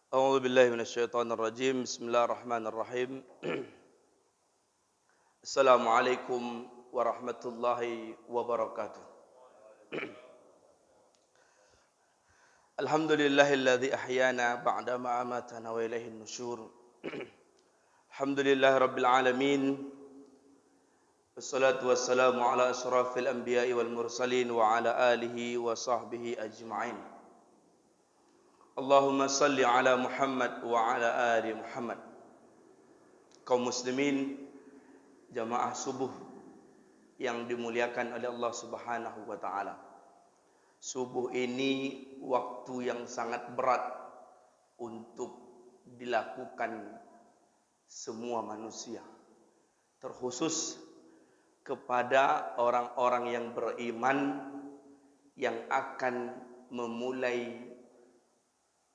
أعوذ بالله من الشيطان الرجيم بسم الله الرحمن الرحيم السلام عليكم ورحمة الله وبركاته الحمد لله الذي أحيانا بعدما أماتنا وإليه النشور الحمد لله رب العالمين والصلاة والسلام على أشرف الأنبياء والمرسلين وعلى آله وصحبه أجمعين Allahumma salli ala Muhammad wa ala ali Muhammad. Kaum muslimin jamaah subuh yang dimuliakan oleh Allah Subhanahu wa taala. Subuh ini waktu yang sangat berat untuk dilakukan semua manusia. Terkhusus kepada orang-orang yang beriman yang akan memulai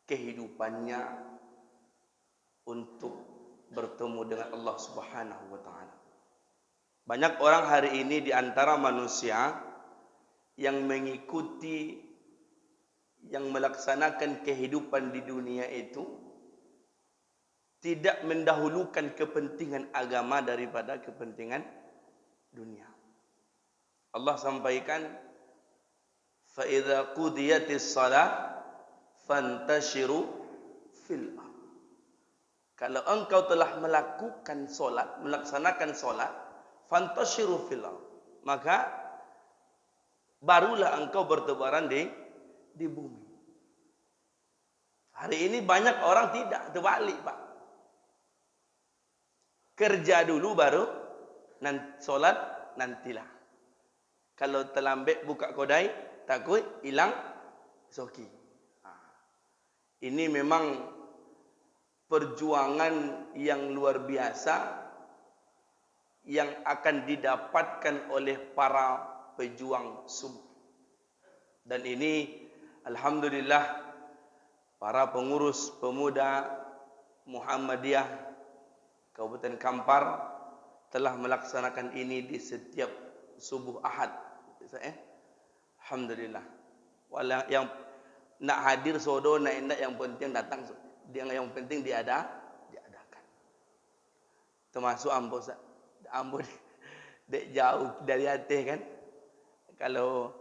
kehidupannya untuk bertemu dengan Allah Subhanahu wa taala. Banyak orang hari ini di antara manusia yang mengikuti yang melaksanakan kehidupan di dunia itu tidak mendahulukan kepentingan agama daripada kepentingan dunia. Allah sampaikan fa idza qudiyatis shalah fantashiru fil ardh. Kalau engkau telah melakukan solat, melaksanakan solat, fantashiru fil ardh, maka barulah engkau bertebaran di bumi. Hari ini banyak orang tidak, terbalik Pak. Kerja dulu baru solat nantilah. Kalau terlambat buka kodai, takut hilang soki. Ini memang perjuangan yang luar biasa yang akan didapatkan oleh para pejuang subuh. Dan ini alhamdulillah para pengurus pemuda Muhammadiyah Kabupaten Kampar telah melaksanakan ini di setiap subuh Ahad. Alhamdulillah. Wala yang nak hadir sodo nak indak yang penting datang, yang penting diadakan. Termasuk Ambo dek jauh dari hati kan. Kalau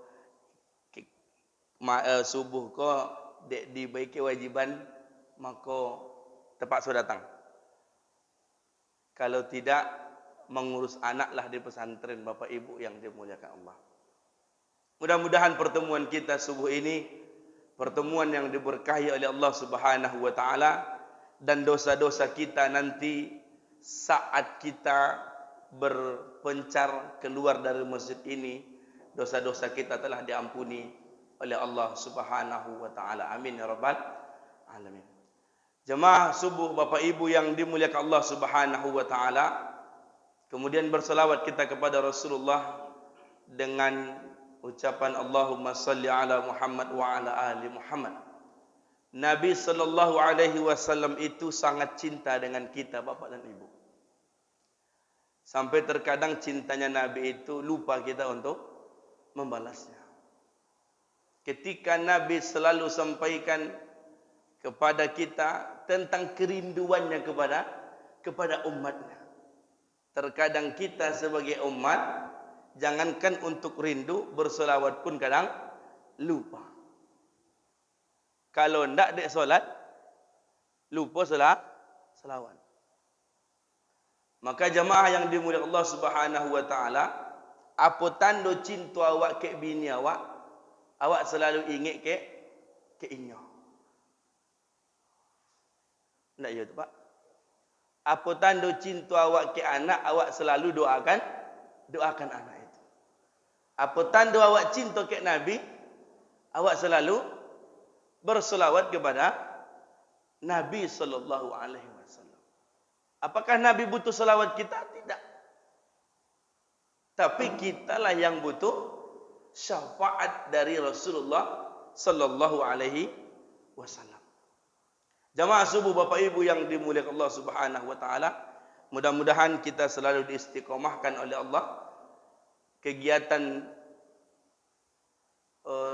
subuh ko dek diberi kewajiban maka terpaksa datang. Kalau tidak mengurus anaklah di pesantren Bapak Ibu yang dimuliakan Allah. Mudah-mudahan pertemuan kita subuh ini pertemuan yang diberkahi oleh Allah Subhanahu wa taala dan dosa-dosa kita nanti saat kita berpencar keluar dari masjid ini, dosa-dosa kita telah diampuni oleh Allah Subhanahu wa taala. Amin ya rabbal alamin. Jemaah subuh Bapak Ibu yang dimuliakan Allah Subhanahu wa taala, kemudian berselawat kita kepada Rasulullah dengan ucapan Allahumma salli ala Muhammad wa ala ali Muhammad. Nabi sallallahu alaihi wasallam itu sangat cinta dengan kita Bapak dan Ibu. Sampai terkadang cintanya Nabi itu lupa kita untuk membalasnya. Ketika Nabi selalu sampaikan kepada kita tentang kerinduannya kepada umatnya. Terkadang kita sebagai umat jangankan untuk rindu, bersolawat pun kadang lupa. Kalau tidak dek solat, lupa selawat. Maka jemaah yang dimuliakan Allah Subhanahu wa taala, apa tanda cinta awak ke bini awak? Awak selalu ingat ke inyo. Tidak ya tu Pak? Apa tanda cinta awak ke anak? Awak selalu doakan anak itu. Apa tanda awak cinta ke Nabi? Awak selalu berselawat kepada Nabi sallallahu alaihi wasallam. Apakah Nabi butuh selawat kita? Tidak. Tapi kitalah yang butuh syafaat dari Rasulullah sallallahu alaihi wasallam. Jamaah subuh Bapak Ibu yang dimuliakan Allah Subhanahu wa taala, mudah-mudahan kita selalu diistiqomahkan oleh Allah. Kegiatan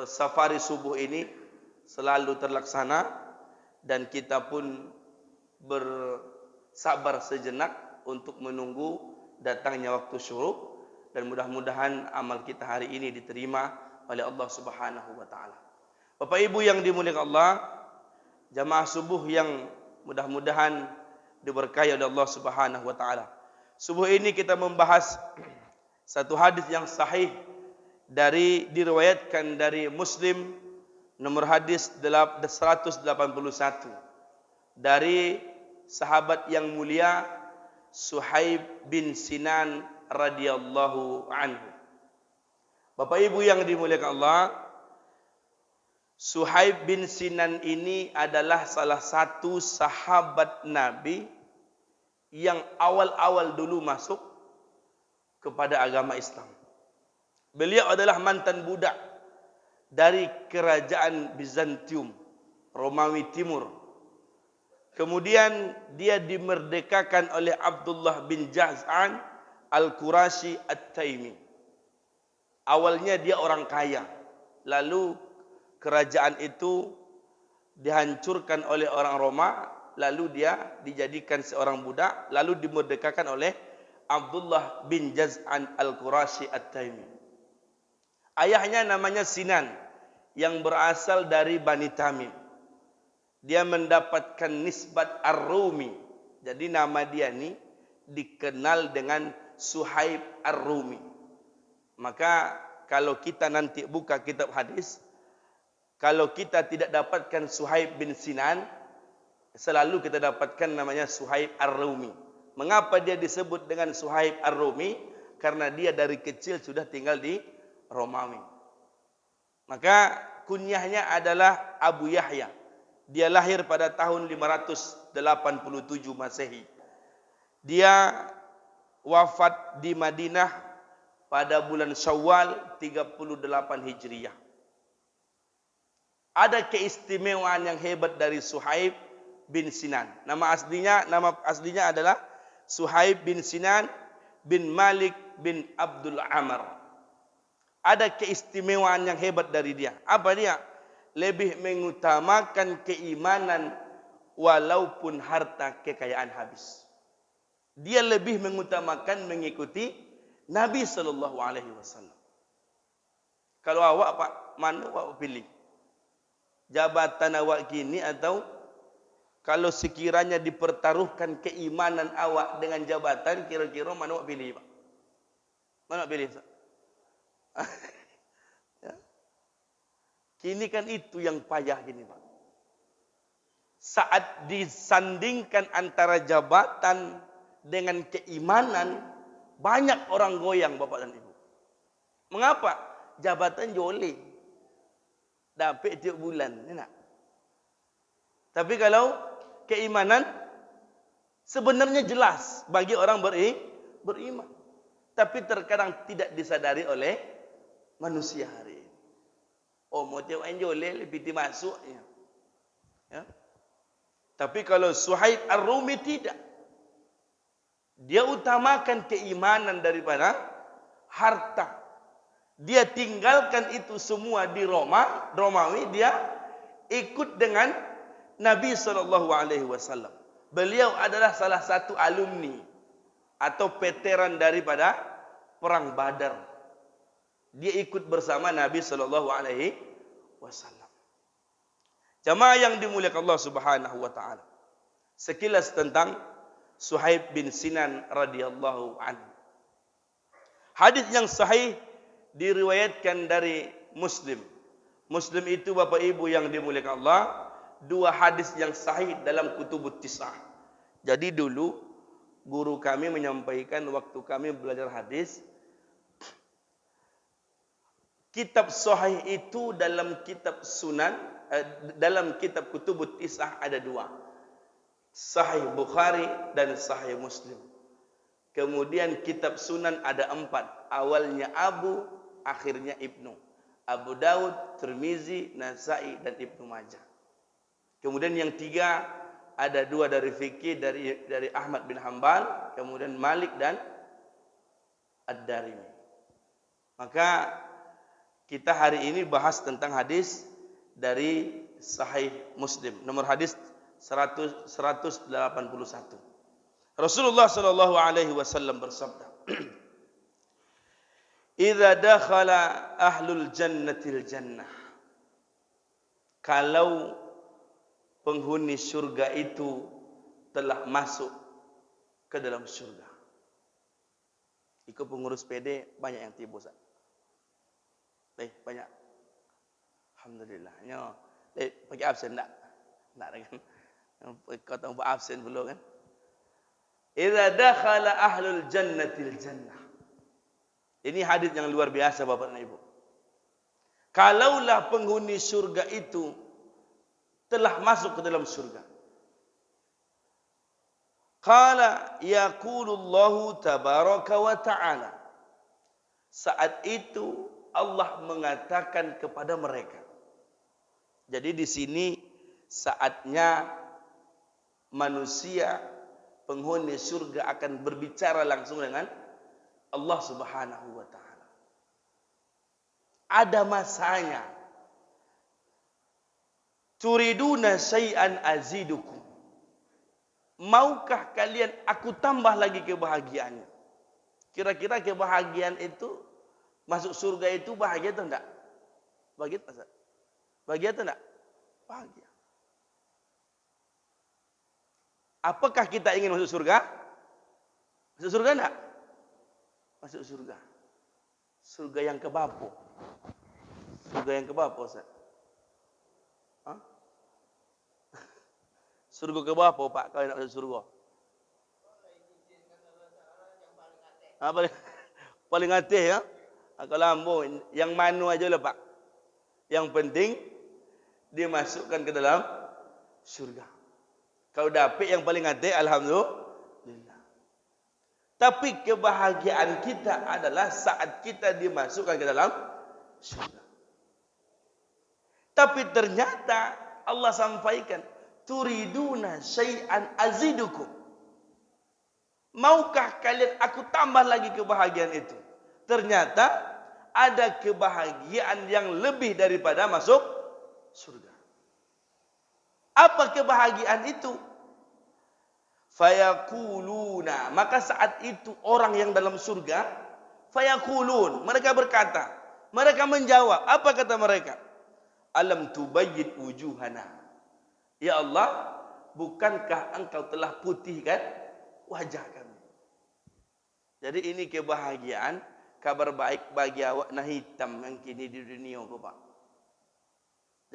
safari subuh ini selalu terlaksana dan kita pun bersabar sejenak untuk menunggu datangnya waktu syuruk, dan mudah-mudahan amal kita hari ini diterima oleh Allah Subhanahu wa taala. Bapak Ibu yang dimuliakan Allah, jamaah subuh yang mudah-mudahan diberkahi oleh Allah Subhanahu wa taala. Subuh ini kita membahas satu hadis yang sahih diriwayatkan dari Muslim, nomor hadis 181, dari sahabat yang mulia Suhaib bin Sinan radhiyallahu anhu. Bapak Ibu yang dimuliakan Allah, Suhaib bin Sinan ini adalah salah satu sahabat Nabi yang awal-awal dulu masuk kepada agama Islam. Beliau adalah mantan budak dari kerajaan Bizantium, Romawi Timur. Kemudian dia dimerdekakan oleh Abdullah bin Jaz'an Al-Qurashi At-Taimi. Awalnya dia orang kaya, lalu kerajaan itu dihancurkan oleh orang Roma, lalu dia dijadikan seorang budak, lalu dimerdekakan oleh Abdullah bin Jaz'an Al-Qurashi At-Taimi. Ayahnya namanya Sinan, yang berasal dari Bani Tamim. Dia mendapatkan nisbat Ar-Rumi. Jadi nama dia ni dikenal dengan Suhaib Ar-Rumi. Maka kalau kita nanti buka kitab hadis, kalau kita tidak dapatkan Suhaib bin Sinan, selalu kita dapatkan namanya Suhaib Ar-Rumi. Mengapa dia disebut dengan Suhaib Ar-Rumi? Karena dia dari kecil sudah tinggal di Romawi. Maka kunyahnya adalah Abu Yahya. Dia lahir pada tahun 587 Masehi. Dia wafat di Madinah pada bulan Syawal 38 Hijriah. Ada keistimewaan yang hebat dari Suhaib bin Sinan. Nama aslinya adalah Suhaib bin Sinan bin Malik bin Abdul Amr. Ada keistimewaan yang hebat dari dia. Apa dia? Lebih mengutamakan keimanan walaupun harta kekayaan habis. Dia lebih mengutamakan mengikuti Nabi sallallahu alaihi wasallam. Kalau awak Pak, mana awak pilih? Jabatan awak gini atau kalau sekiranya dipertaruhkan keimanan awak dengan jabatan, kira-kira mana awak pilih Pak? Mana awak pilih? Ya. Kini kan itu yang payah gini Pak. Saat disandingkan antara jabatan dengan keimanan, banyak orang goyang Bapak dan Ibu. Mengapa? Jabatan joleh, dapat tiap bulan, enak. Tapi kalau keimanan sebenarnya jelas bagi orang beriman, tapi terkadang tidak disadari oleh manusia hari ini. Oh, mau tengok joleh lebih dimasuknya. Ya. Tapi kalau Suhaib Ar-Rumi tidak. Dia utamakan keimanan daripada harta. Dia tinggalkan itu semua di Romawi, dia ikut dengan Nabi SAW. Beliau adalah salah satu alumni atau veteran daripada perang Badar. Dia ikut bersama Nabi SAW. Jamaah yang dimuliakan Allah Subhanahu wa taala. Sekilas tentang Suhaib bin Sinan radhiyallahu anhu. Hadis yang sahih diriwayatkan dari Muslim. Muslim itu Bapak Ibu yang dimuliakan Allah, dua hadis yang sahih dalam Kutubut Tis'ah. Jadi dulu guru kami menyampaikan waktu kami belajar hadis, kitab sahih itu dalam kitab sunan, dalam kitab Kutubut Tis'ah ada dua. Sahih Bukhari dan Sahih Muslim. Kemudian kitab sunan ada 4. Awalnya Abu, akhirnya Ibnu. Abu Daud, Tirmizi, Nasai dan Ibnu Majah. Kemudian yang 3 ada 2 dari fikih dari Ahmad bin Hanbal, kemudian Malik dan Ad-Darimi. Maka kita hari ini bahas tentang hadis dari Sahih Muslim. Nomor hadis 181. Rasulullah sallallahu alaihi wasallam bersabda, "Idza dakhala ahlul jannatil jannah." Kalau penghuni surga itu telah masuk ke dalam surga. Ikut pengurus PD banyak yang tiba, Ustaz. Banyak. Alhamdulillah. Pakai absen tak? Tak kan? Kau tahu buat absen dulu kan? Idza dakhala ahlul jannatil jannah. Ini hadis yang luar biasa Bapak dan Ibu. Kalaulah penghuni surga itu telah masuk ke dalam surga. Qala yaqulullahu tabaraka wa ta'ala. Saat itu Allah mengatakan kepada mereka. Jadi di sini saatnya manusia penghuni surga akan berbicara langsung dengan Allah Subhanahu wa taala. Ada masanya. Turiduna syai'an azidukum. Maukah kalian aku tambah lagi kebahagiaannya? Kira-kira kebahagiaan itu masuk surga itu bahagia atau enggak? Bahagia atau enggak? Bahagia atau enggak? Bahagia. Apakah kita ingin masuk surga? Masuk surga enggak? Masuk surga. Surga yang keberapa? Surga yang keberapa, Ustaz? Hah? Surga keberapa, Pak, kalau nak masuk surga? Paling atas ya? Kalau ambo, yang mana aja lah, Pak. Yang penting dia masukkan ke dalam surga. Kalau dapat yang paling atas, alhamdulillah. Tapi kebahagiaan kita adalah saat kita dimasukkan ke dalam surga. Tapi ternyata Allah sampaikan, turiduna syai'an azidukum. Maukah kalian aku tambah lagi kebahagiaan itu? Ternyata ada kebahagiaan yang lebih daripada masuk surga. Apa kebahagiaan itu? Fayakuluna. Maka saat itu orang yang dalam surga, fayakulun, mereka berkata, mereka menjawab, apa kata mereka? Alam tubayyid wujuhana. Ya Allah, bukankah engkau telah putihkan wajah kami? Jadi ini kebahagiaan, kabar baik bagi awak nah hitam yang kini di dunia ko, Pak.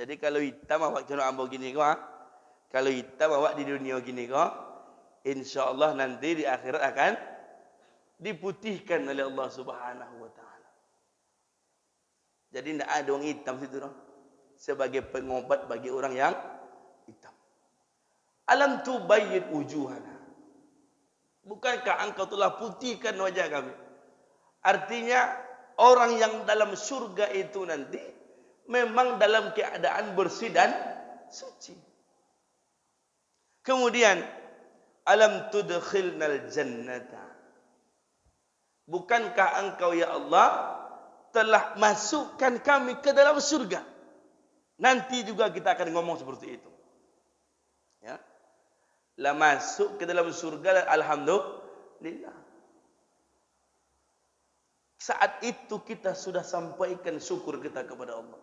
Jadi kalau hitam awak kena ambo gini ko, kalau hitam awak di dunia gini ko, insyaallah nanti di akhirat akan diputihkan oleh Allah Subhanahu wa taala. Jadi tidak ada orang hitam situ no. Sebagai pengobat bagi orang yang hitam. Alam tubayyid wujuhana. Bukankah engkau telah putihkan wajah kami? Artinya orang yang dalam surga itu nanti memang dalam keadaan bersih dan suci. Kemudian alam tudkhilnal jannata. Bukankah engkau ya Allah telah masukkan kami ke dalam surga? Nanti juga kita akan ngomong seperti itu. Ya. Lah masuk ke dalam surga, alhamdulillah. Saat itu kita sudah sampaikan syukur kita kepada Allah.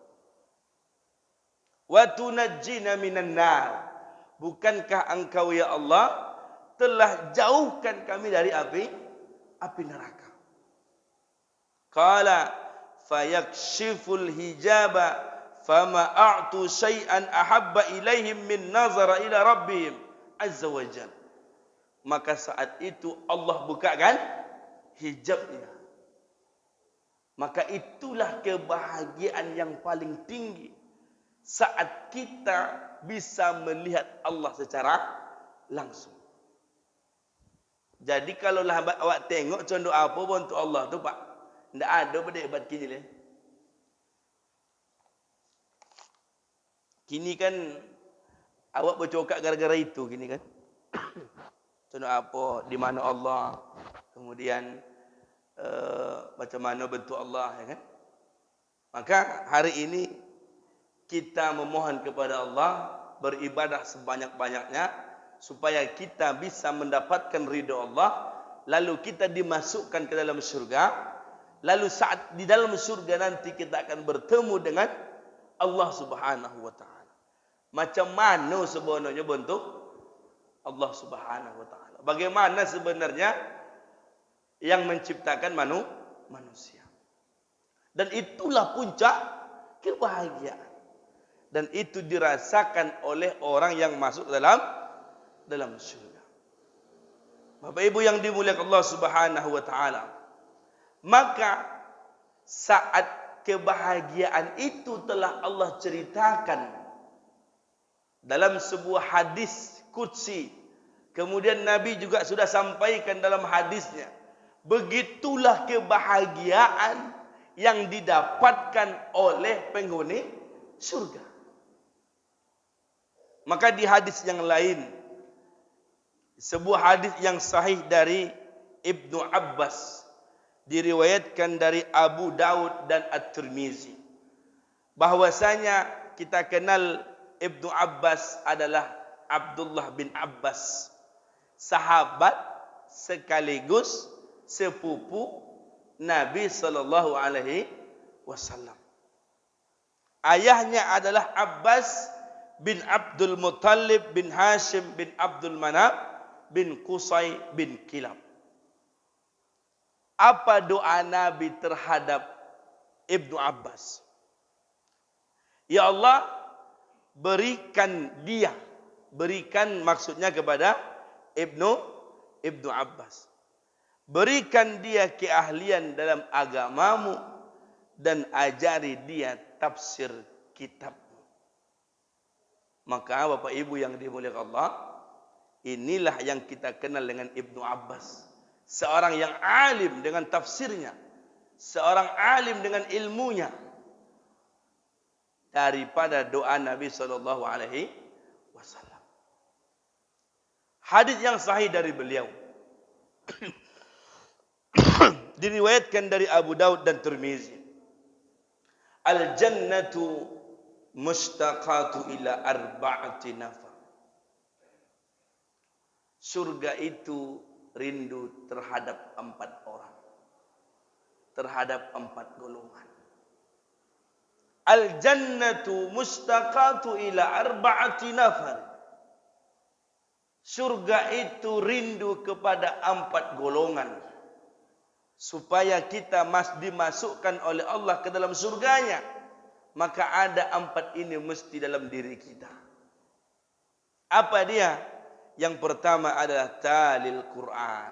Wa tunajjina minan nar. Bukankah engkau ya Allah telah jauhkan kami dari api neraka. Qala fayakshiful hijaba fama a'tu syai'an ahabba ilaihim min nazara ila rabbihim azza wa jalla. Maka saat itu Allah bukakan hijabnya. Maka itulah kebahagiaan yang paling tinggi saat kita bisa melihat Allah secara langsung. Jadi kalau lah awak tengok contoh apa pun untuk Allah tu, Pak, tidak ada pada hebat kini leh. Kini kan awak bercokak gara-gara itu kini kan. Contoh apa, di mana Allah, kemudian macam mana bentuk Allah, ya kan? Maka hari ini kita memohon kepada Allah beribadah sebanyak-banyaknya supaya kita bisa mendapatkan ridha Allah, lalu kita dimasukkan ke dalam surga, lalu saat di dalam surga nanti kita akan bertemu dengan Allah Subhanahu wa taala. Macam mana sebenarnya bentuk Allah Subhanahu wa taala? Bagaimana sebenarnya yang menciptakan manusia? Dan itulah puncak kebahagiaan. Dan itu dirasakan oleh orang yang masuk dalam surga. Bapak Ibu yang dimuliakan Allah Subhanahu wa taala, maka saat kebahagiaan itu telah Allah ceritakan dalam sebuah hadis qudsi, kemudian Nabi juga sudah sampaikan dalam hadisnya, begitulah kebahagiaan yang didapatkan oleh penghuni surga. Maka di hadis yang lain, sebuah hadis yang sahih dari Ibnu Abbas, diriwayatkan dari Abu Daud dan At-Tirmizi, bahwasanya kita kenal Ibnu Abbas adalah Abdullah bin Abbas, sahabat sekaligus sepupu Nabi sallallahu alaihi wasallam. Ayahnya adalah Abbas bin Abdul Muttalib bin Hashim bin Abdul Manaf bin Qusay bin Kilab. Apa doa Nabi terhadap Ibnu Abbas? Ya Allah, berikan maksudnya kepada Ibnu Abbas. Berikan dia keahlian dalam agamamu dan ajari dia tafsir kitab. Maka Bapak Ibu yang dimuliakan Allah, inilah yang kita kenal dengan Ibnu Abbas. Seorang yang alim dengan tafsirnya, seorang alim dengan ilmunya, daripada doa Nabi sallallahu alaihi wasallam. Hadis yang sahih dari beliau diriwayatkan dari Abu Daud dan Tirmizi. Al-jannatu mustaqatu ila arba'ati nafar. Surga itu rindu terhadap 4 orang, terhadap 4 golongan. Al-jannatu mustaqatu ila arba'ati nafar. Surga itu rindu kepada 4 golongan, supaya kita dimasukkan oleh Allah ke dalam surganya. Maka ada 4 ini mesti dalam diri kita. Apa dia? Yang pertama adalah talil Quran,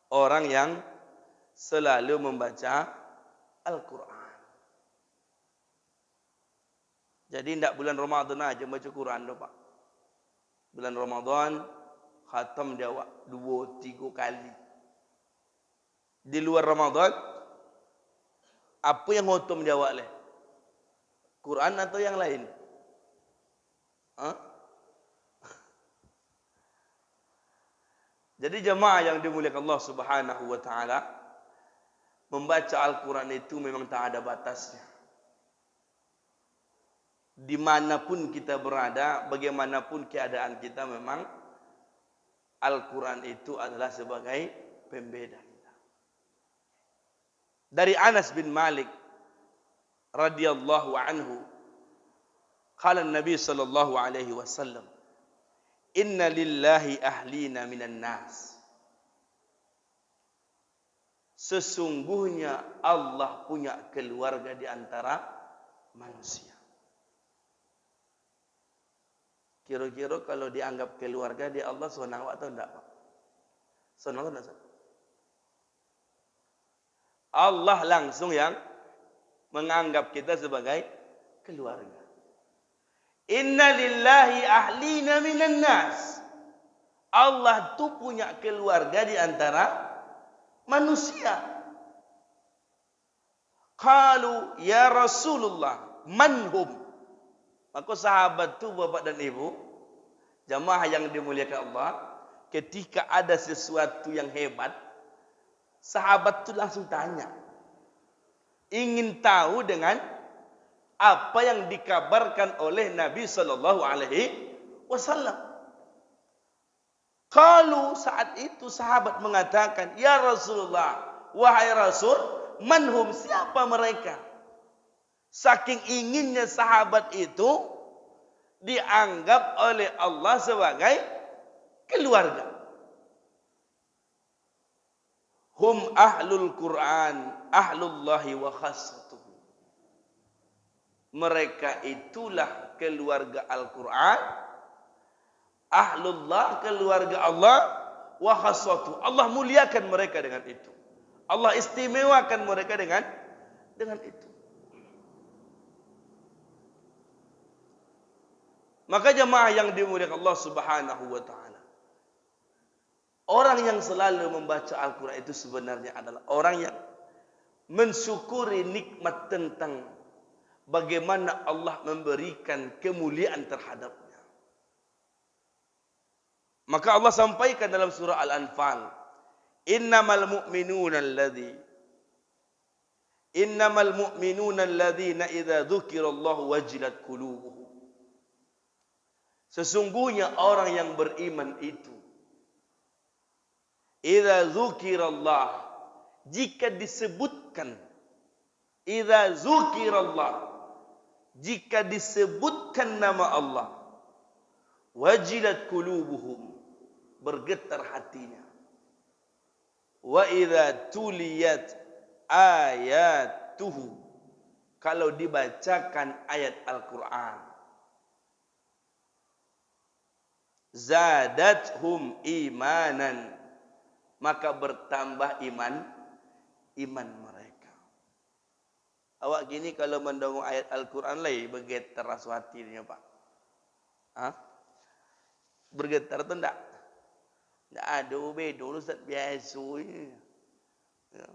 orang yang selalu membaca Al-Quran. Jadi tidak bulan Ramadan aja baca Quran doh, Pak. Bulan Ramadan khatam dia 2-3 kali. Di luar Ramadan apa yang khatam dia leh? Quran atau yang lain? Jadi jemaah yang dimuliakan Allah Subhanahu wa taala, membaca Al-Quran itu memang tak ada batasnya. Dimanapun kita berada, bagaimanapun keadaan kita, memang Al-Quran itu adalah sebagai pembeda kita. Dari Anas bin Malik radhiyallahu anhu, qala Nabi sallallahu alaihi wasallam, inna lillahi ahlina minan nas. Sesungguhnya Allah punya keluarga di antara manusia. Kira-kira kalau dianggap keluarga di Allah senang atau enggak, Pak? Senang atau enggak? Allah langsung yang menganggap kita sebagai keluarga. Inna lillahi ahlina minan nas. Allah tu punya keluarga di antara manusia. Qalu ya Rasulullah manhum. Maka sahabat tu, bapak dan ibu, jamaah yang dimuliakan Allah, ketika ada sesuatu yang hebat, sahabat tu langsung tanya, ingin tahu dengan apa yang dikabarkan oleh Nabi sallallahu alaihi wasallam. Kalau saat itu sahabat mengatakan, "Ya Rasulullah, wahai Rasul, manhum, siapa mereka?" Saking inginnya sahabat itu dianggap oleh Allah sebagai keluarga. Hum ahlul Quran, ahlullahi wa khassatuhu. Mereka itulah keluarga Al-Quran, ahlullah, keluarga Allah, wa khassatuhu. Allah muliakan mereka dengan itu. Allah istimewakan mereka dengan itu. Maka jemaah yang dimuliakan Allah Subhanahu wa taala, orang yang selalu membaca Al-Quran itu sebenarnya adalah orang yang mensyukuri nikmat tentang bagaimana Allah memberikan kemuliaan terhadapnya. Maka Allah sampaikan dalam surah Al-Anfal, innamal mu'minuna alladhina idza dzukirallahu wajilat qulubuhum. Sesungguhnya orang yang beriman itu, idza dzukirallah, jika disebutkan, idza dzukirallah, jika disebutkan nama Allah, wajilat qulubuhum, bergetar hatinya. Wa idza tuliyat ayatuhu, kalau dibacakan ayat Al-Quran, zadathum imanan, maka bertambah iman mereka. Awak gini kalau mendengar ayat Al-Quran lagi bergetar rasa hatinya, Pak. Hah? Bergetar tu enggak? Enggak ada beda, Ustaz biasa ya.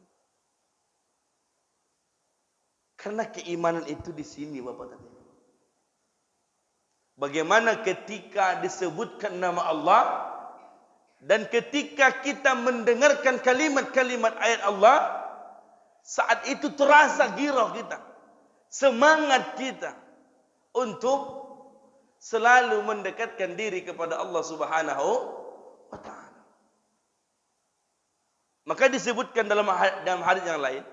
Karena keimanan itu di sini, Bapak tadi. Bagaimana ketika disebutkan nama Allah dan ketika kita mendengarkan kalimat-kalimat ayat Allah, saat itu terasa girah kita, semangat kita untuk selalu mendekatkan diri kepada Allah Subhanahu wa taala. Maka disebutkan dalam hadis yang lain,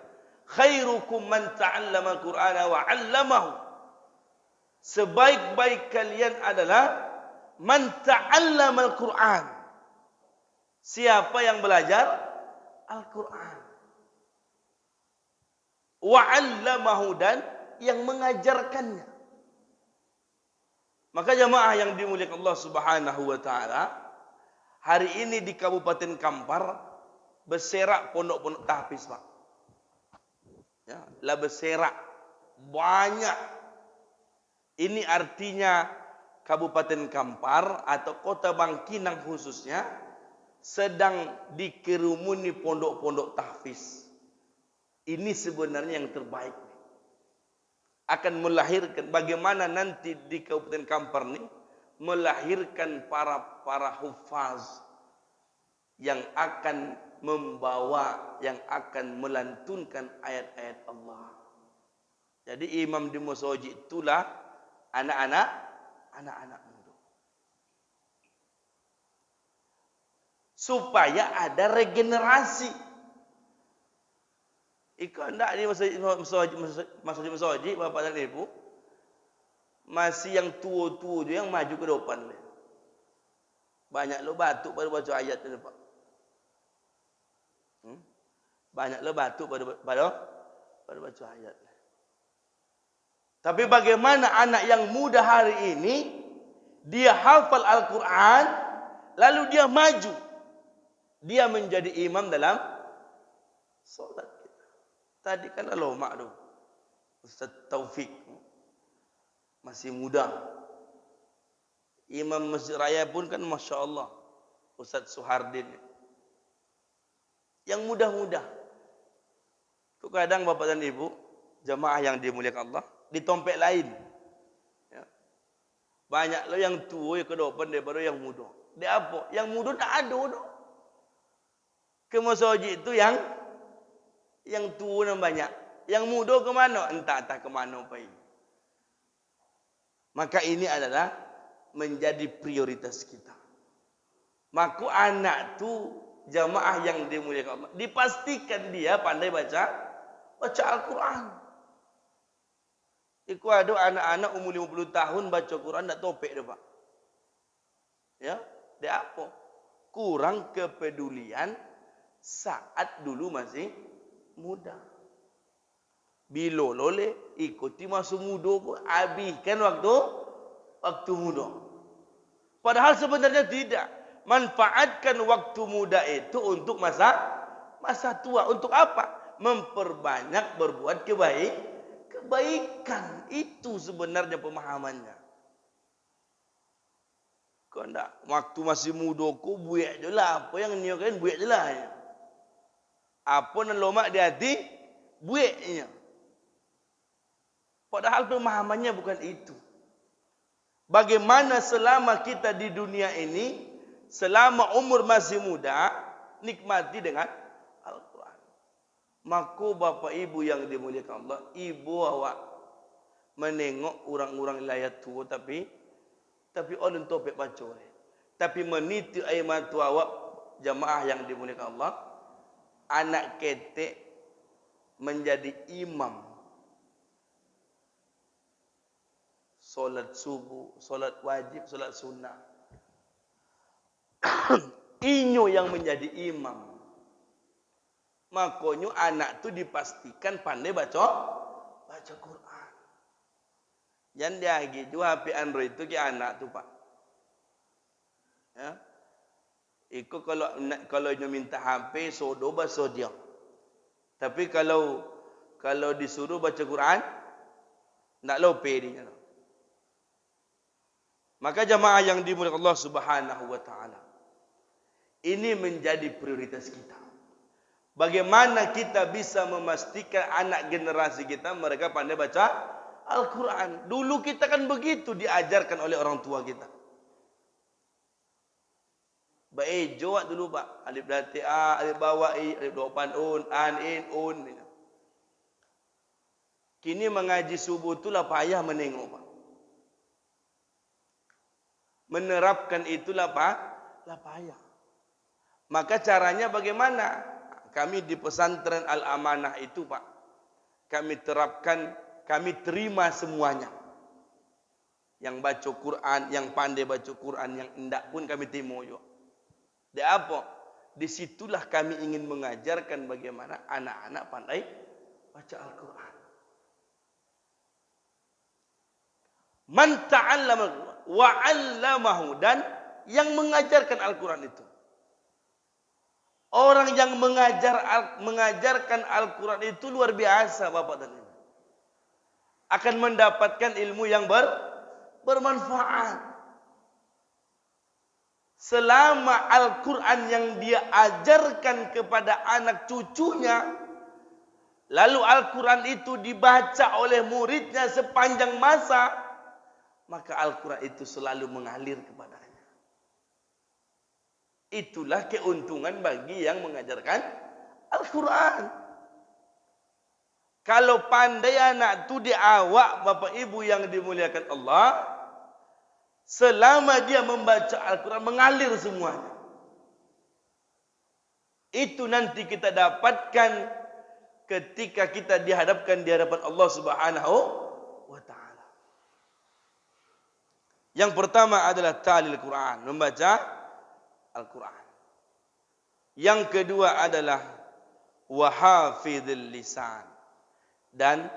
khairukum man ta'allama al-Qur'ana wa 'allamahu. Sebaik-baik kalian adalah man ta'allama al-Qur'an. Siapa yang belajar Al-Qur'an. Wa 'allamahu, dan yang mengajarkannya. Maka jemaah yang dimuliakan Allah Subhanahu wa taala, hari ini di Kabupaten Kampar berserak pondok-pondok tahfiz, Pak. Ya, lah berserak banyak. Ini artinya Kabupaten Kampar atau Kota Bangkinang khususnya sedang dikerumuni pondok-pondok tahfiz. Ini sebenarnya yang terbaik. Akan melahirkan bagaimana nanti di Kabupaten Kampar ini melahirkan para hufaz yang akan membawa, yang akan melantunkan ayat-ayat Allah. Jadi imam di masjid itulah anak-anak muda. Supaya ada regenerasi. Ikut enggak di masjid Bapak dan Ibu, masih yang tua-tua je yang maju ke depan. Banyak lo batuk pada baca ayat ni, Pak. Banyak lo batuk pada baca ayat. Tapi bagaimana anak yang muda hari ini, dia hafal Al-Quran, lalu dia maju. Dia menjadi imam dalam solat kita. Tadi kan lomak tu, Ustaz Taufik, masih muda. Imam Masjid Raya pun kan Masya Allah, Ustaz Suhardin. Yang muda-muda. Kadang Bapak dan Ibu, jamaah yang dimuliakan Allah, di tompek lain. Ya. Banyak lo yang tua yang ke depan daripada yang muda. Dia apa? Yang muda tak ada dah. Ke masjid itu yang tua dan banyak. Yang muda ke mana? Entah ke mana pergi. Maka ini adalah menjadi prioritas kita. Maka anak tu jamaah yang dimuliakan Allah, dipastikan dia pandai baca Al-Quran. Iku ada anak-anak umur 50 tahun baca Quran tak topek dia, Pak. Ya, dia apa? Kurang kepedulian saat dulu masih muda. Bila loleh ikuti masa muda pun habiskan waktu muda. Padahal sebenarnya tidak. Manfaatkan waktu muda itu untuk masa tua. Untuk apa? Memperbanyak berbuat kebaikan. Itu sebenarnya pemahamannya. Kau tak? Waktu masih muda ku buat je lah. Apa yang ni kan buat je lah. Apa yang lomak di hati buat je. Padahal pemahamannya bukan itu. Bagaimana selama kita di dunia ini, selama umur masih muda, nikmati dengan Al-Quran. Maka Bapak Ibu yang dimuliakan Allah, ibu awak menengok orang-orang layat tua tapi orang topek baca. Tapi meniti air mata awak jamaah yang dimuliakan Allah, anak ketek menjadi imam. Solat subuh, solat wajib, solat sunnah. Inyo yang menjadi imam. Makanya anak tu dipastikan pandai baca Quran. Jangan dia gitu HP Android tu ke anak tu, Pak. Ya. Iko kalau dia minta HP sodo baso dia. Tapi kalau disuruh baca Quran nak lope dia. Maka jamaah yang dimuliakan Allah Subhanahu wa taala, ini menjadi prioritas kita. Bagaimana kita bisa memastikan anak generasi kita mereka pandai baca Al-Quran. Dulu kita kan begitu diajarkan oleh orang tua kita. Baik jawab dulu, Pak. Alif dati a, alif bawah i, alif dopan un, an in un. Kini mengaji subuh itulah payah menengok, Pak. Menerapkan itulah payah. Maka caranya bagaimana? Kami di pesantren Al-Amanah itu, Pak, kami terapkan, kami terima semuanya. Yang baca Quran, yang pandai baca Quran, yang enggak pun kami terima juga. Dia apa? Disitulah kami ingin mengajarkan bagaimana anak-anak pandai baca Al-Quran. Man ta'allama wa 'allamahu, dan yang mengajarkan Al-Quran itu. Orang yang mengajarkan Al-Quran itu luar biasa, Bapak dan Ibu. Akan mendapatkan ilmu yang bermanfaat. Selama Al-Quran yang dia ajarkan kepada anak cucunya, lalu Al-Quran itu dibaca oleh muridnya sepanjang masa, maka Al-Quran itu selalu mengalir kepadanya. Itulah keuntungan bagi yang mengajarkan Al-Quran. Kalau pandai anak itu diawak, Bapak Ibu yang dimuliakan Allah, selama dia membaca Al-Quran mengalir semuanya. Itu nanti kita dapatkan ketika kita dihadapkan di hadapan Allah Subhanahu wa taala. Yang pertama adalah talil Quran, membaca Al-Quran. Yang kedua adalah wahafidhil lisan, dan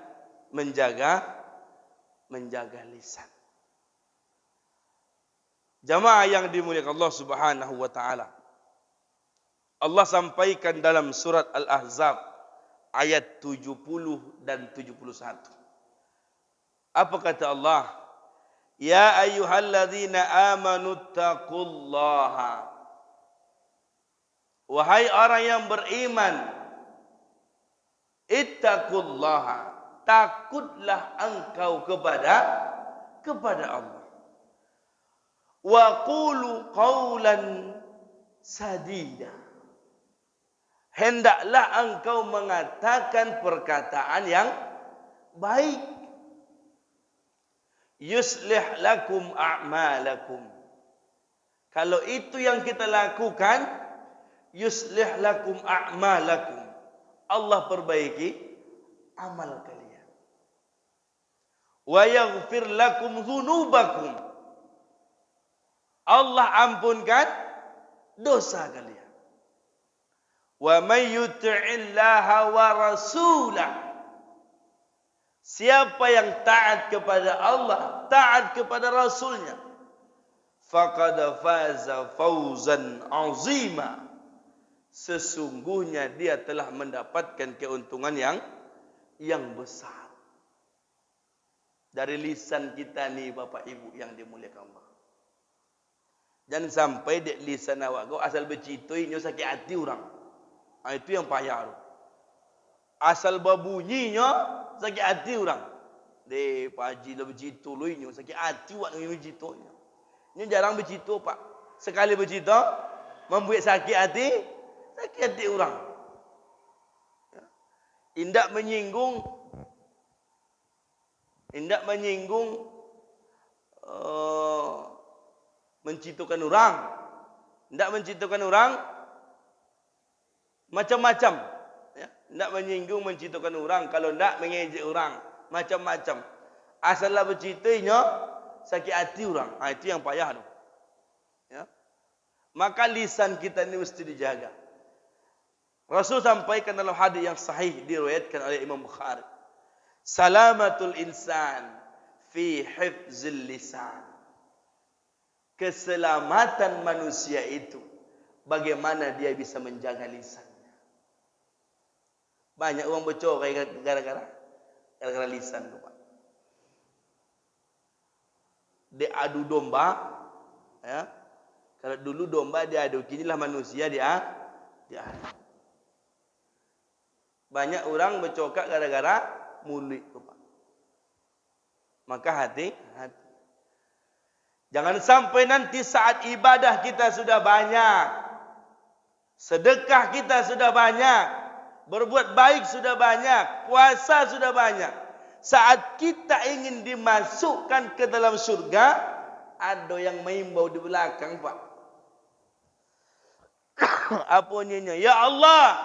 menjaga lisan. Jamaah yang dimuliakan Allah Subhanahu wa taala, Allah sampaikan dalam surat Al-Ahzab ayat 70 dan 71. Apa kata Allah? Ya ayyuhalladzina amanu taqullaha. Wahai orang yang beriman, ittaqullaha, takutlah engkau kepada Allah. Wa qulu qawlan sadida, hendaklah engkau mengatakan perkataan yang baik. yuslih lakum a'malakum. Kalau itu yang kita lakukan, yuslih lakum a'malakum. Allah perbaiki amal kalian. Wa yaghfir lakum dzunubakum. Allah ampunkan dosa kalian. Wa may yuti'illaha wa rasulahu. Siapa yang taat kepada Allah, taat kepada Rasulnya, faqad faza fawzan azima. Sesungguhnya dia telah mendapatkan keuntungan yang besar. Dari lisan kita ni Bapak Ibu yang dimuliakan Allah. Jangan sampai dek lisan awak kau asal bercitoi nyo sakit hati orang. Itu yang payah tu. Asal berbunyinya sakit hati orang. De paji dah bercitu luinyo sakit hati awak dengan bercitonya. Ini jarang bercitu Pak. Sekali bercitu membuat sakit hati orang. Indak menyinggung mencitukan orang. Indak mencitukan orang macam-macam. Ya, ndak menyinggung mencitukan orang, kalau ndak mengejek orang, macam-macam. Asallah bercitanya sakit hati orang. Itu yang payah tu. Ya. Maka lisan kita ini mesti dijaga. Rasul sampaikan dalam hadis yang sahih diriwayatkan oleh Imam Bukhari. Salamatul insan fi hifzil lisan. Keselamatan manusia itu bagaimana dia bisa menjaga lisannya. Banyak orang bercerai gara-gara lisan tu Pak. Dia adu domba, ya. Kalau dulu domba dia adu, kinilah manusia dia adu. Banyak orang bercokak gara-gara mulut tu Pak. Maka hati. Jangan sampai nanti saat ibadah kita sudah banyak, sedekah kita sudah banyak, berbuat baik sudah banyak, puasa sudah banyak. Saat kita ingin dimasukkan ke dalam surga, ada yang mengimbau di belakang Pak. Apa nyanyi? Ya Allah,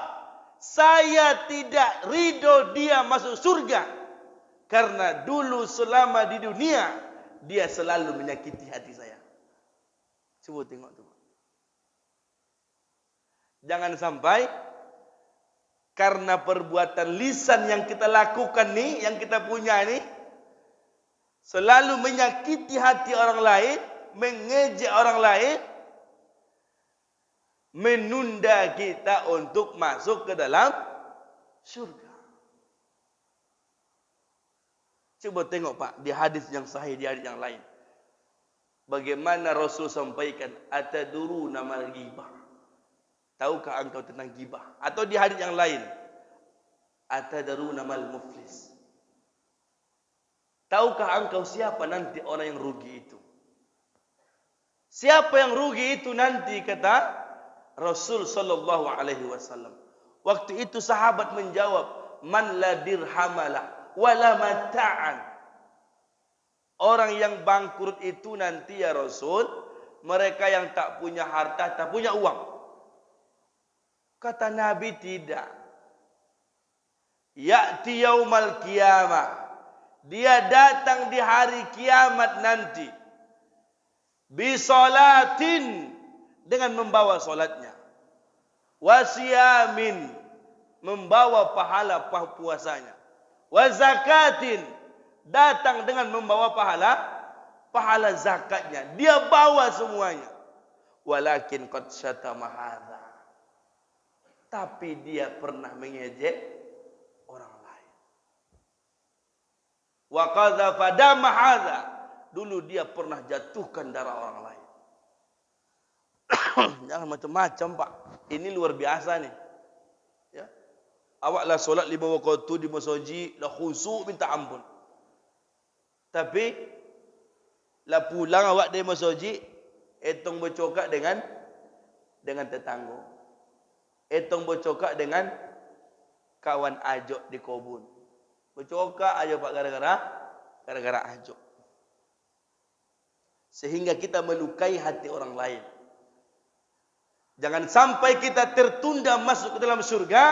saya tidak ridho dia masuk surga. Karena dulu selama di dunia, dia selalu menyakiti hati saya. Coba tengok tu. Jangan sampai karena perbuatan lisan yang kita lakukan ni, yang kita punya ni, selalu menyakiti hati orang lain, mengejek orang lain, menunda kita untuk masuk ke dalam syurga. Coba tengok Pak, di hadis yang sahih, di hadis yang lain. Bagaimana Rasul sampaikan, ataduruna mal ghibah. Tahukah engkau tentang ghibah? Atau di hadis yang lain, ataduruna mal muflis. Tahukah engkau siapa nanti orang yang rugi itu? Siapa yang rugi itu nanti, kata Rasul sallallahu alaihi wasallam. Waktu itu sahabat menjawab, man la dirhamala wala mata'an. Orang yang bangkrut itu nanti ya Rasul, mereka yang tak punya harta, tak punya uang. Kata Nabi, tidak. Ya'ti yaumal qiyamah. Dia datang di hari kiamat nanti. Bisolatin, dengan membawa solatnya. Wasiyamin, membawa pahala puasanya. Wa zakatin, datang dengan membawa pahala zakatnya. Dia bawa semuanya. Walakin qad syatama hadza. Tapi dia pernah mengejek orang lain. Wa qadzafa dama hadza. Dulu dia pernah jatuhkan darah orang lain. Jangan macam-macam Pak. Ini luar biasa nih. Ya. Awaklah solat 5 waktu di masjid, lah khusyuk minta ampun. Tapi lah pulang awak dari masjid, etong bercokak dengan tetangga. Etong bercokak dengan kawan ajok di kebun. Bercokak aja Pak gara-gara ajok. sehingga kita melukai hati orang lain. Jangan sampai kita tertunda masuk ke dalam surga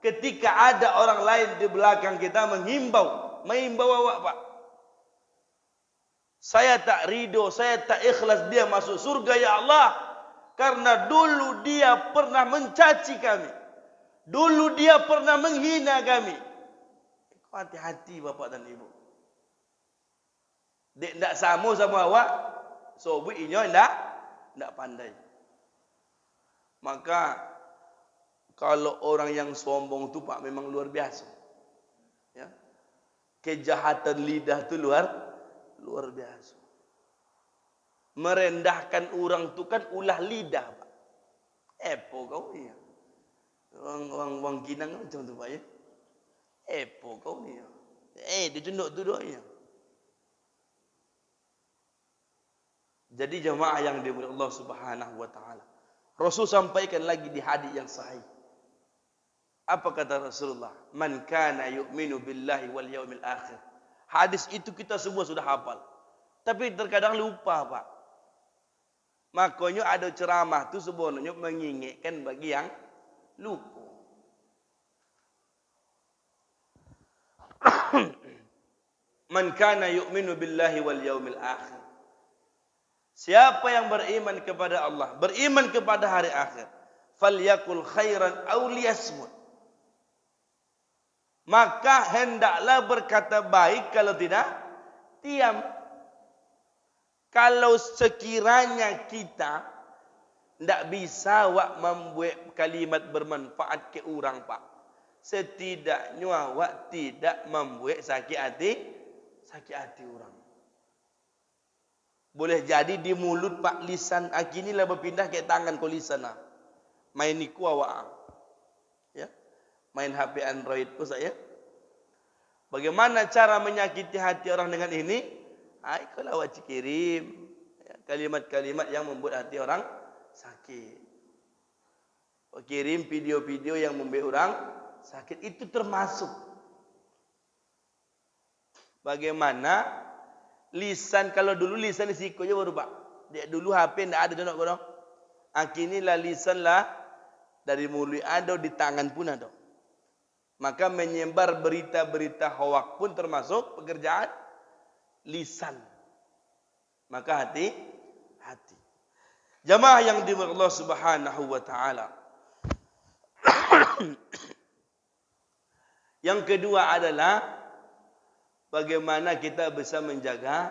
ketika ada orang lain di belakang kita menghimbau awak, Pak. Saya tak ridho, saya tak ikhlas dia masuk surga ya Allah, karena dulu dia pernah mencaci kami, dulu dia pernah menghina kami. Hati-hati Bapak dan Ibu. Dek ndak sama awak, sobui inyo ndak pandai. Maka kalau orang yang sombong tu Pak memang luar biasa. Ya. Kejahatan lidah tu luar biasa. Merendahkan orang tu kan ulah lidah, Pak. Epo kau ni. Wang kinang macam tu Pak ya. Epo kau ni. Dia tunduk tu doanya. Jadi jemaah yang dimuliakan Allah Subhanahu wa taala. Rasul sampaikan lagi di hadis yang sahih. Apa kata Rasulullah? Man kana yu'minu billahi wal yaumil akhir. Hadis itu kita semua sudah hafal. Tapi terkadang lupa, Pak. Makanya ada ceramah tu sebenarnya mengingatkan bagi yang lupa. Man kana yu'minu billahi wal yaumil akhir. Siapa yang beriman kepada Allah, beriman kepada hari akhir, falyakul khairan aw liyasmut. Maka hendaklah berkata baik, kalau tidak diam. Kalau sekiranya kita tidak bisa membuat kalimat bermanfaat ke orang, Pak, setidaknya awak tidak membuat sakit hati orang. Boleh jadi di mulut Pak lisan akini lah berpindah ke tangan ko lisan lah. Main niku awak. Ya. Main HP Android ku saya. Bagaimana cara menyakiti hati orang dengan ini? Kalau awak kirim kalimat-kalimat yang membuat hati orang sakit. Kirim video-video yang membuat orang sakit, itu termasuk. Bagaimana lisan, kalau dulu lisan di siku je baru Pak. Dia dulu HP ndak ada donok godong. Kini lah lisan lah dari mulut ada, di tangan pun ada. Maka menyebar berita-berita hoak pun termasuk pekerjaan lisan. Maka hati. Jamaah yang dimuliakan Allah Subhanahu wa taala. Yang kedua adalah bagaimana kita bisa menjaga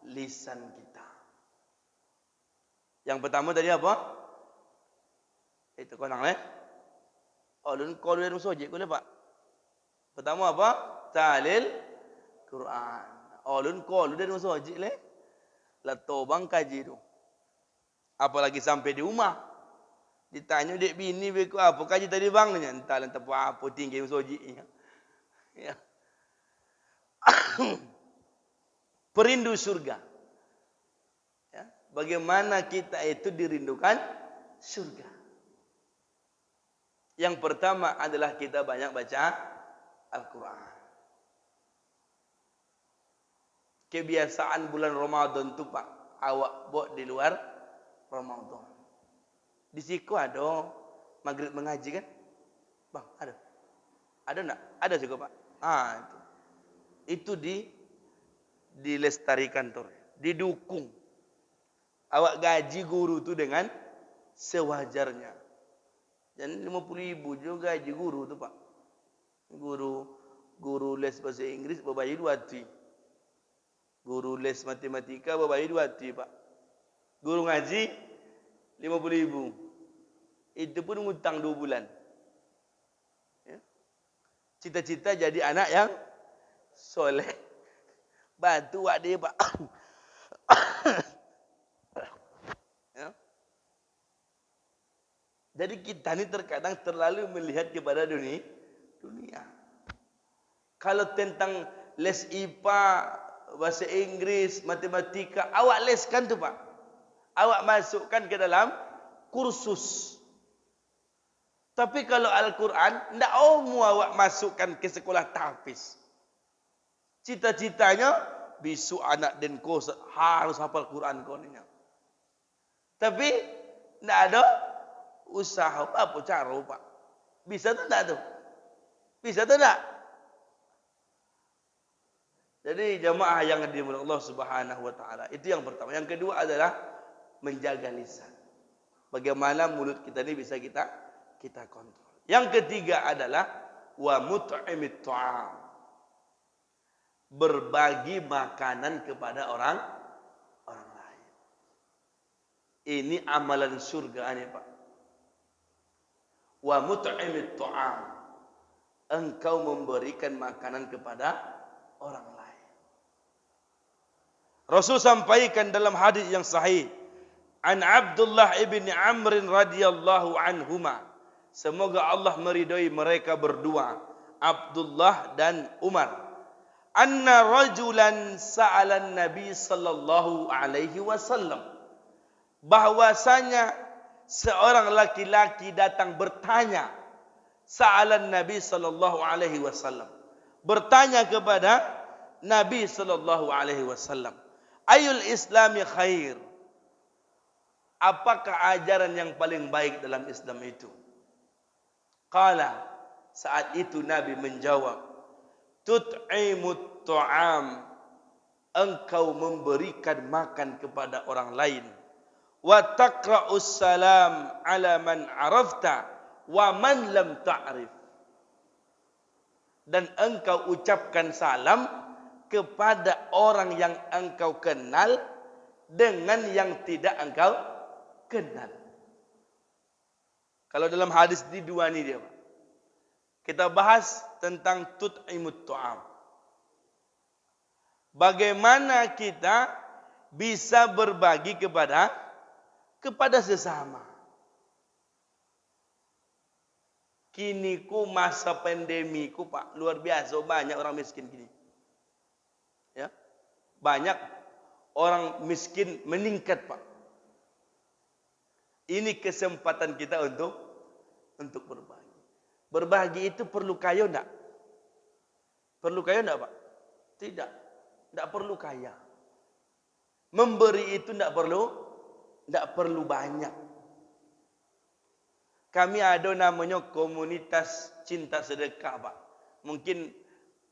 lisan kita. Yang pertama tadi apa? Itu konang Ulun dan musojik ko Pak. Pertama apa? Talil Quran. Ulun dan musojik Lato bang kaji tu. Apalagi sampai di rumah. Ditanya dek bini beku apa kaji tadi bang? Entah apa tinggi musojik. Ya. Perindu surga. Ya. Bagaimana kita itu dirindukan surga? Yang pertama adalah kita banyak baca Al-Quran. Kebiasaan bulan Ramadan tu Pak, awak buat di luar Ramadan. Di siku ada maghrib mengaji kan? Bang, ada? Ada enggak? Ada juga Pak. Itu dilestarikan tuh, didukung. Awak gaji guru tu dengan sewajarnya. Dan 50.000 juga gaji guru tu Pak. Guru les bahasa Inggris berbayar 2 ti. Guru les matematika berbayar 2 ti Pak. Guru ngaji 50.000. Itu pun ngutang 2 bulan. Ya. Cita-cita jadi anak yang soleh. Bantu wak dia Pak. Ya. Jadi kita ni terkadang terlalu melihat kepada dunia. Kalau tentang les IPA, bahasa Inggris, matematika, awak leskan tu Pak. Awak masukkan ke dalam kursus. Tapi kalau Al-Quran, tidak awak masukkan ke sekolah tahfiz. Cita-citanya bisu anak denko harus hafal Quran kau ni. Tapi tidak ada usaha apa cara pak. Bisa tu tidak tu? Bisa tu tidak? Jadi jamaah yang dimuliakan Allah Subhanahu wa taala, itu yang pertama. Yang kedua adalah menjaga lisan. Bagaimana mulut kita ini bisa kita kontrol. Yang ketiga adalah wa mut'imit ta'am. Berbagi makanan kepada orang lain. Ini amalan surga ini, Pak. Wa mut'imit ta'am. Engkau memberikan makanan kepada orang lain. Rasul sampaikan dalam hadis yang sahih an Abdullah ibn Amr radhiyallahu anhuma. Semoga Allah meridai mereka berdua, Abdullah dan Umar. Anna rajulan sa'ala Nabi sallallahu alaihi wasallam. Bahwasanya seorang laki-laki datang bertanya, sa'ala Nabi sallallahu alaihi wasallam. Bertanya kepada Nabi sallallahu alaihi wasallam. Ayul islami khair. Apakah ajaran yang paling baik dalam Islam itu? Qala, saat itu Nabi menjawab, tut'imut ta'am. Engkau memberikan makan kepada orang lain. Wa taqra'us salam ala man arafta wa man lam ta'rif. Dan engkau ucapkan salam kepada orang yang engkau kenal dengan yang tidak engkau kenal. Kalau dalam hadis di dua ni dia, kita bahas tentang tut'imut ta'am. Bagaimana kita bisa berbagi kepada sesama. Kini ku masa pandemi ku Pak, luar biasa banyak orang miskin gini. Ya. Banyak orang miskin meningkat Pak. Ini kesempatan kita untuk berbagi. Berbagi itu perlu kaya enggak? Perlu kaya enggak Pak? Tidak. Tidak perlu kaya. Memberi itu tidak perlu banyak. Kami ada namanya komunitas cinta sedekah Pak. Mungkin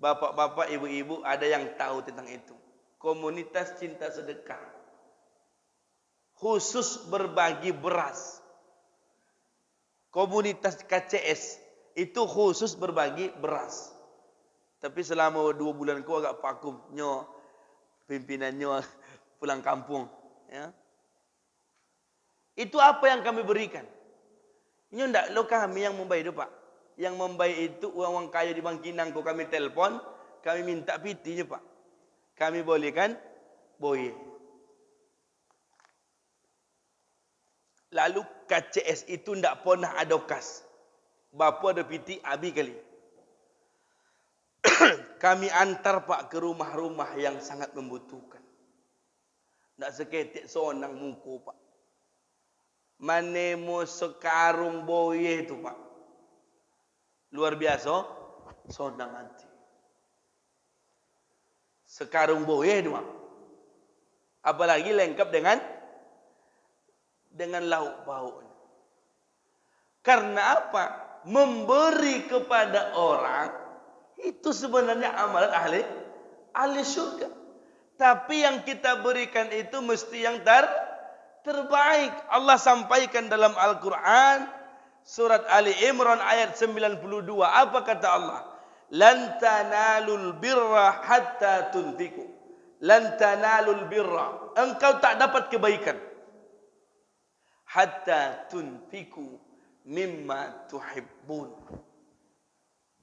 bapak-bapak, ibu-ibu ada yang tahu tentang itu. Komunitas cinta sedekah. Khusus berbagi beras. Komunitas KCS itu khusus berbagi beras. Tapi selama 2 bulan ku agak vakum. Pimpinannya pulang kampung. Ya. Itu apa yang kami berikan. Ini tidak lo kami yang membayar itu Pak. Yang membayar itu uang kaya di Bangkinang ko kami telpon, kami minta pitinya Pak. Kami boleh kan? Boleh. Lalu KCS itu tidak pernah ada kas. Bapa ada piti abi kali. Kami antar Pak ke rumah-rumah yang sangat membutuhkan. Tidak seketik seorang muka Pak. Manemo sekarung boye itu Pak. Luar biasa, sondang nanti. Sekarung boye itu Pak. Apalagi lengkap dengan lauk pauknya. Karena apa? Memberi kepada orang itu sebenarnya amalan ahli surga. Tapi yang kita berikan itu mesti yang terbaik. Allah sampaikan dalam Al-Quran surat Ali Imran ayat 92. Apa kata Allah? Lan tanalul birra hatta tunfiqu. Lan tanalul birra. Engkau tak dapat kebaikan hatta tunfiqu mimma tuhibbun.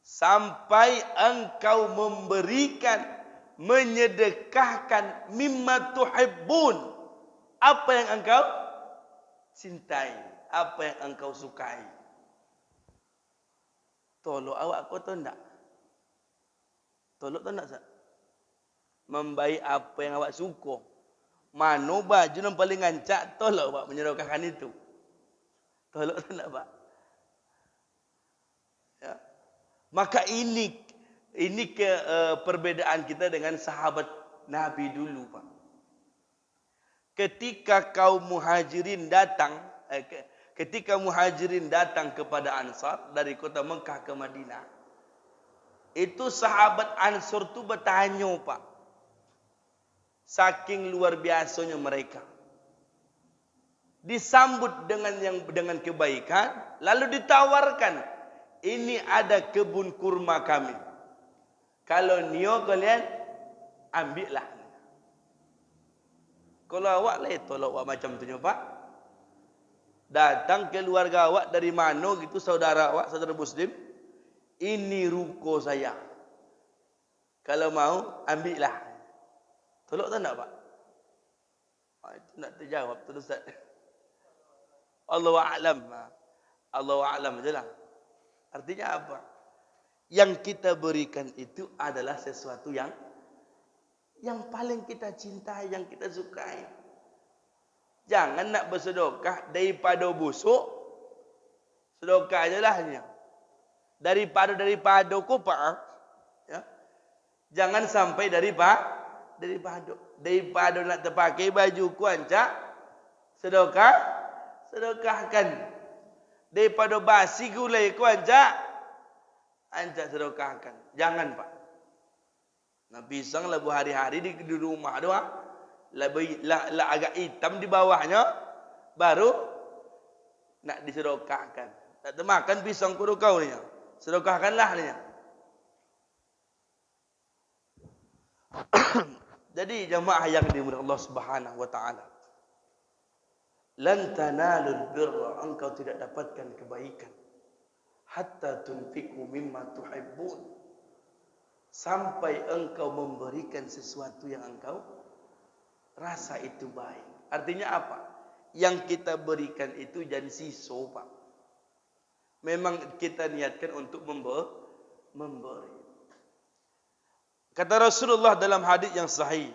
Sampai engkau memberikan, menyedekahkan mimma tuhibbun. Apa yang engkau cintai, apa yang engkau sukai. Tolong awak kau tahu tak? Tolong tahu tak? Membaik apa yang awak suka. Mana baju yang paling ngancak, tolong Pak menyedekahkan itu. Tolong tahu tak Pak? Maka ini perbedaan kita dengan sahabat Nabi dulu, Pak. Ketika kaum muhajirin datang, ketika muhajirin datang kepada Ansar dari kota Mekah ke Madinah, itu sahabat Ansar tu bertanya, Pak. Saking luar biasanya mereka. Disambut dengan kebaikan, lalu ditawarkan, ini ada kebun kurma kami. Kalau nio kalian ambillah. Kalau awak lah itu, kalau awak macam tu Pak. Datang keluarga awak dari mana gitu, saudara awak, saudara muslim. Ini ruko saya. Kalau mau, ambillah. Tolok tak nak, Pak? Itu nak terjawab tu Ustaz. Allahu a'lam. Allahu a'lam je lah. Artinya apa? Yang kita berikan itu adalah sesuatu yang paling kita cintai, yang kita sukai. Jangan nak bersedekah daripada busuk. Sedekah aja lah. Daripada kopak. Ya. Jangan sampai daripada nak terpakai baju ku ancak sedekahkan. Daripada basi gulai ku ancak sedekahkan. Jangan, Pak. Nah, pisang lah berhari-hari di rumah doang. Lah agak hitam di bawahnya, baru nak disedekahkan. Tak termakan pisang kudu kau ni. Sedekahkanlah ni. Jadi jemaah yang dimuliakan Allah Subhanahu wa taala, lan tanalul birra, engkau tidak dapatkan kebaikan hatta tunfiqu mimma tuhibbun, sampai engkau memberikan sesuatu yang engkau rasa itu baik. Artinya apa? Yang kita berikan itu jadi siso, Pak. Memang kita niatkan untuk memberi. Kata Rasulullah dalam hadis yang sahih,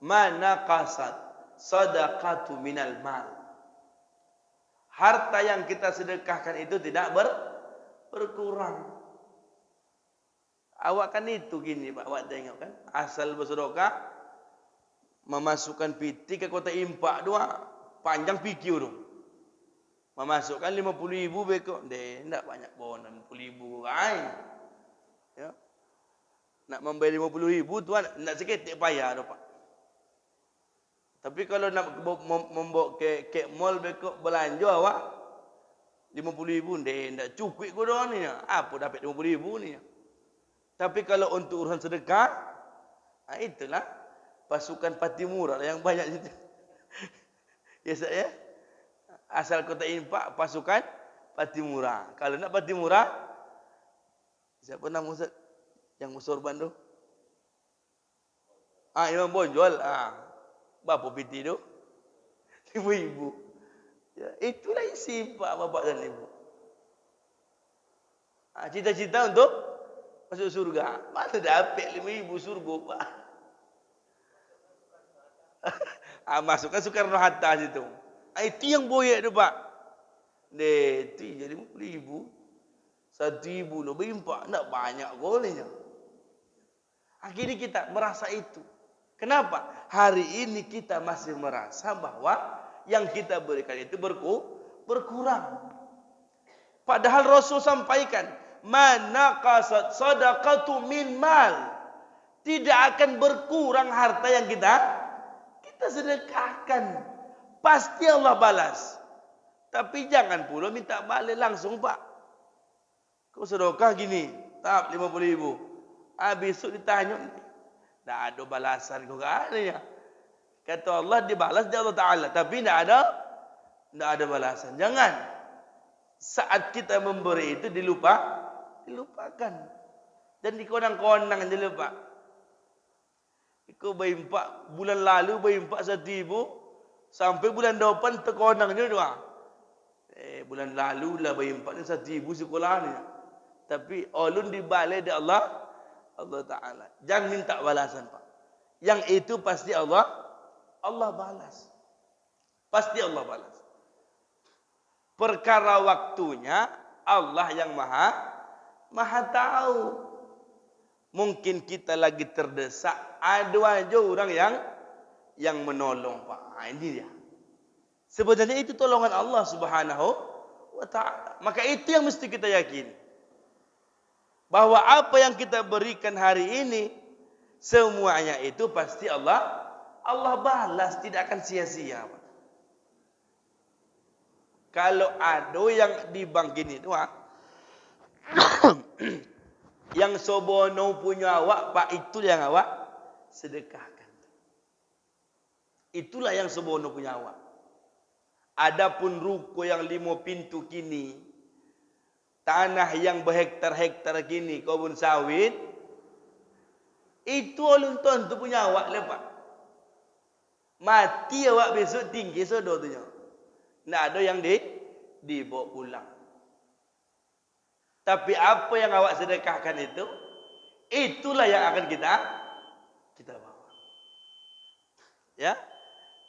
"Ma naqasat sadaqatu minal mal." Harta yang kita sedekahkan itu tidak berkurang. Awak kan itu gini, Pak, awak tengok kan, asal bersedekah memasukkan piti ke kota impak dua, panjang fikir tu. Memasukkan 50.000 beko, tidak banyak bon 50.000 kan. Ya. Nak membayar 50.000 tuan, nak sikit tak payah tu, Pak. Tapi kalau nak membawa ke mall beko belanja awak 50.000, tidak cukup ko dah ni. Apa dapat 50.000 ni? Tapi kalau untuk urusan sedekah, itulah pasukan Patimura yang banyak situ. Ya saya, asal kota impak pasukan Patimura. Kalau nak Patimura, siapa nama Ustaz yang bersorban tu? Imam Bonjol. Berapa piti tu? 5.000. Ya, itulah isi bapak dan ibu. Cita-cita untuk masuk surga. Mana dapat 5.000 surga, Pak? Masukkan Soekarno-Hatta situ. Itu yang boyek tu, Pak. Itu jadi 50.000. 1.000 lebih, Pak. Tak banyak golnya. Akhirnya kita merasa itu. Kenapa? Hari ini kita masih merasa bahwa yang kita berikan itu berkurang. Padahal Rasul sampaikan, "Man naqasat sadaqatu min mal." Tidak akan berkurang harta yang kita sedekahkan. Pasti Allah balas. Tapi jangan pula minta balik langsung, Pak. Kau sedekah gini, tahap 50.000. Besok ditanya, tak ada balasan kau kan ya. Kata Allah dibalas dari Allah Ta'ala. Tapi tak ada balasan. Jangan. Saat kita memberi itu dilupakan. Dan dikonang-konang je lupa. Ikut berimpak, bulan lalu berimpak 1.000. Sampai bulan depan terkonangnya doa. Bulan lalu lah berimpak ni 1.000 sekolah ni. Tapi ulun dibalai dari Allah Ta'ala. Jangan minta balasan, Pak. Yang itu pasti Allah balas. Pasti Allah balas. Perkara waktunya Allah yang maha tahu. Mungkin kita lagi terdesak, ada aja orang yang menolong, Pak. Ini dia. Sebenarnya itu tolongan Allah Subhanahu wa taala. Maka itu yang mesti kita yakini. Bahwa apa yang kita berikan hari ini, semuanya itu pasti Allah balas, tidak akan sia-sia. Kalau ada yang di bank ini tu, yang sobono punya awak, Pak, itu yang awak sedekahkan. Itulah yang sobono punya awak. Adapun ruko yang 5 pintu kini, tanah yang berhektar-hektar kini, kebun sawit, itu ulun tuan tu punya awak le, Pak. Mati awak besok tinggi sodo tu nya. Ndak ada yang dibawa pulang. Tapi apa yang awak sedekahkan itu, itulah yang akan kita bawa. Ya.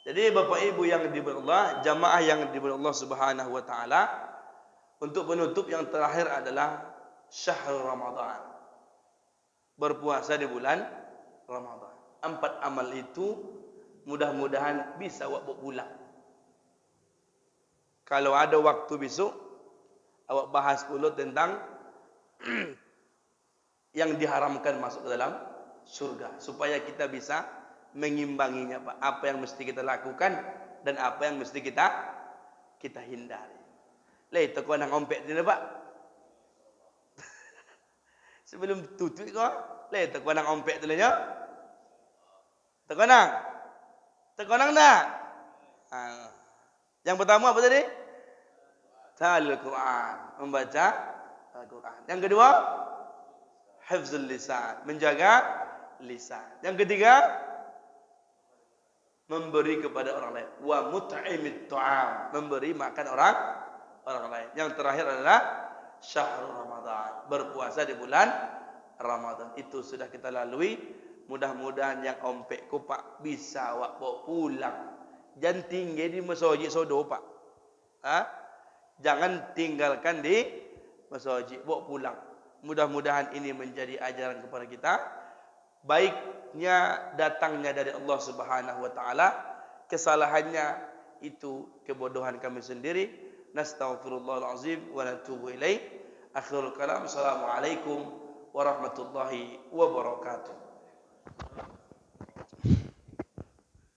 Jadi Bapak Ibu yang diberkahi Allah, jamaah yang diberkahi Allah Subhanahu wa taala, untuk penutup yang terakhir adalah Syahrul Ramadan. Berpuasa di bulan Ramadan. 4 amal itu mudah-mudahan bisa awak bawa pulang. Kalau ada waktu besok, awak bahas pula tentang yang diharamkan masuk ke dalam surga, supaya kita bisa mengimbanginya, Pak. Apa yang mesti kita lakukan dan apa yang mesti kita hindari. Lah itu kau nak ompek ni, Pak. Sebelum tutup kau, lah itu kau nak ompek tu nya. Tekonang. Tekonang tak? Yang pertama apa tadi? Tilawah Quran, membaca Al-Quran. Yang kedua, hifzul lisan, menjaga lisan. Yang ketiga, memberi kepada orang lain. Wa mut'imit ta'am, memberi makan orang lain. Yang terakhir adalah Syahrul Ramadan, berpuasa di bulan Ramadan. Itu sudah kita lalui. Mudah-mudahan yang ompek ku, Pak, bisa awak bawa pulang. Jangan tinggal di masjid sodo, Pak. Jangan tinggalkan di masjid, bawa pulang. Mudah-mudahan ini menjadi ajaran kepada kita. Baiknya datangnya dari Allah Subhanahu wa taala, kesalahannya itu kebodohan kami sendiri. Nastaghfirullahal azim wa natubu ilaih. Akhirul kalam, assalamualaikum warahmatullahi wabarakatuh.